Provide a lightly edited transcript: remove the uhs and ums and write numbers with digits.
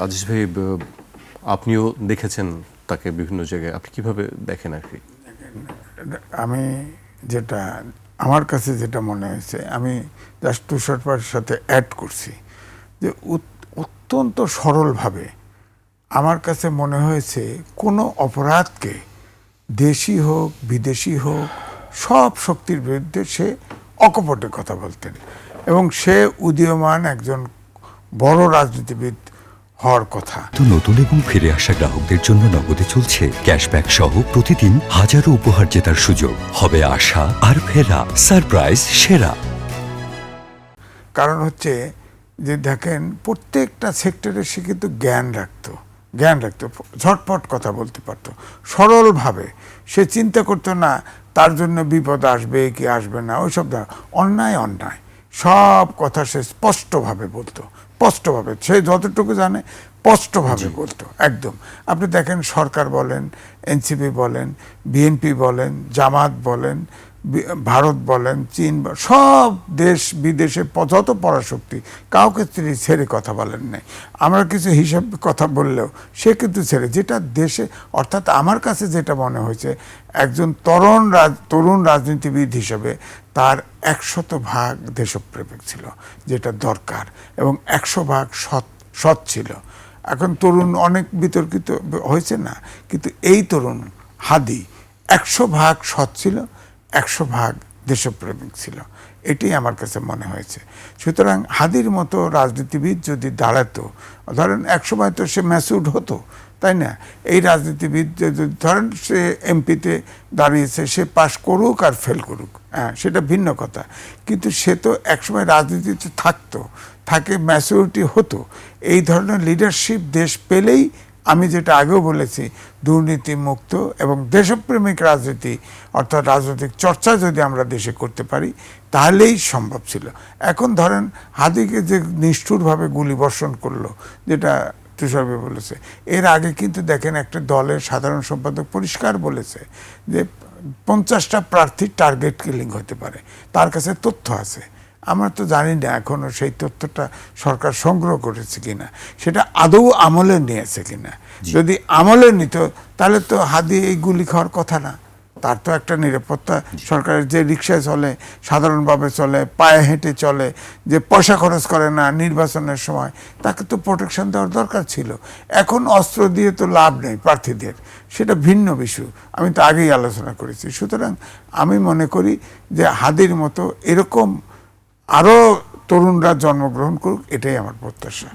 আজিজ ভাই, আপনিও দেখেছেন তাকে বিভিন্ন জায়গায়, আপনি কিভাবে দেখেন আর কি? আমি যেটা আমার কাছে যেটা মনে হয়েছে, আমি জাস্ট তুষারপাড়ের সাথে অ্যাড করছি যে অত্যন্ত সরলভাবে আমার কাছে মনে হয়েছে কোনো অপরাধকে দেশি হোক বিদেশি হোক সব শক্তির বিরুদ্ধে সে অকপটে কথা বলতেন এবং সে উদীয়মান একজন বড় রাজনীতিবিদ হওয়ার কথা। তো নতুন এবং ফিরে আসা গ্রাহকদের জন্য নগদে চলছে ক্যাশব্যাক সহ প্রতিদিন হাজারো উপহার জেতার সুযোগ। হবে আশা আর ফেরা, সারপ্রাইজ সেরা। কারণ হচ্ছে যে দেখেন প্রত্যেকটা সেক্টরে সে কিন্তু জ্ঞান রাখতো, ঝটপট কথা বলতে পারতো সরলভাবে। সে চিন্তা করতো না তার জন্য বিপদ আসবে কি আসবে না, ওইসব অন্যায় সব কথা সে স্পষ্টভাবে বলতো, স্পষ্টভাবে সে যতটুকু জানে স্পষ্টভাবে বলতো একদম। আপনি দেখেন সরকার বলেন, এনসিপি বলেন, বিএনপি বলেন, জামাত বলেন, ভারত বলেন, চীন, সব দেশ বিদেশে যত পরাশক্তি কাউকে তিনি ছেড়ে কথা বলেন নাই। আমরা কিছু হিসাব কথা বললেও সে কিন্তু ছেড়ে, যেটা দেশে অর্থাৎ আমার কাছে যেটা মনে হয়েছে একজন তরুণ রাজনীতিবিদ হিসেবে তার 100% দেশপ্রেমিক ছিল, যেটা দরকার, এবং 100% সৎ ছিল। এখন তরুণ অনেক বিতর্কিত হয়েছে না, কিন্তু এই তরুণ হাদি 100% সৎ ছিল, 100% দেশপ্রেমিক ছিল, এটাই আমার কাছে মনে হয়েছে। সুতরাং হাদির মতো রাজনীতিবিদ যদি দাঁড়াতো, ধরেন একসময় তো সে ম্যাসুড হতো, তাই না? এই রাজনীতিবিদ যদি ধরেন সে এমপিতে দাঁড়িয়েছে, সে পাশ করুক আর ফেল করুক, হ্যাঁ সেটা ভিন্ন কথা, কিন্তু সে তো একসময় রাজনীতিতে থাকে ম্যাচুরিটি হতো। এই ধরনের লিডারশিপ দেশ পেলেই, আমি যেটা আগেও বলেছি, দুর্নীতি মুক্ত এবং দেশপ্রেমিক রাজনীতি অর্থাৎ রাজনৈতিক চর্চা যদি আমরা দেশে করতে পারি তাহলেই সম্ভব ছিল। এখন ধরেন হাদিকে যে নিষ্ঠুরভাবে গুলি বর্ষণ করলো, যেটা তুষারভাই বলেছে, এর আগে কিন্তু দেখেন একটা দলের সাধারণ সম্পাদক পরিষ্কার বলেছে যে 50টা প্রার্থীর টার্গেট কিলিং হতে পারে, তার কাছে তথ্য আছে। আমরা তো জানি না এখনো সেই তথ্যটা সরকার সংগ্রহ করেছে কিনা, সেটা আদৌ আমলে নিয়েছে কিনা। যদি আমলে নিত তাহলে তো হাদি এই গুলি খাওয়ার কথা না। তার তো একটা নিরাপত্তা, সরকারের যে রিক্সায় চলে, সাধারণভাবে চলে, পায়ে হেঁটে চলে, যে পয়সা খরচ করে না নির্বাচনের সময়, তাকে তো প্রোটেকশন দেওয়ার দরকার ছিল। এখন অস্ত্র দিয়ে তো লাভ নেই প্রার্থীদের, সেটা ভিন্ন বিষয়, আমি তো আগেই আলোচনা করেছি। সুতরাং আমি মনে করি যে হাদির মতো এরকম আরও তরুণরা জন্মগ্রহণ করুক, এটাই আমার প্রত্যাশা।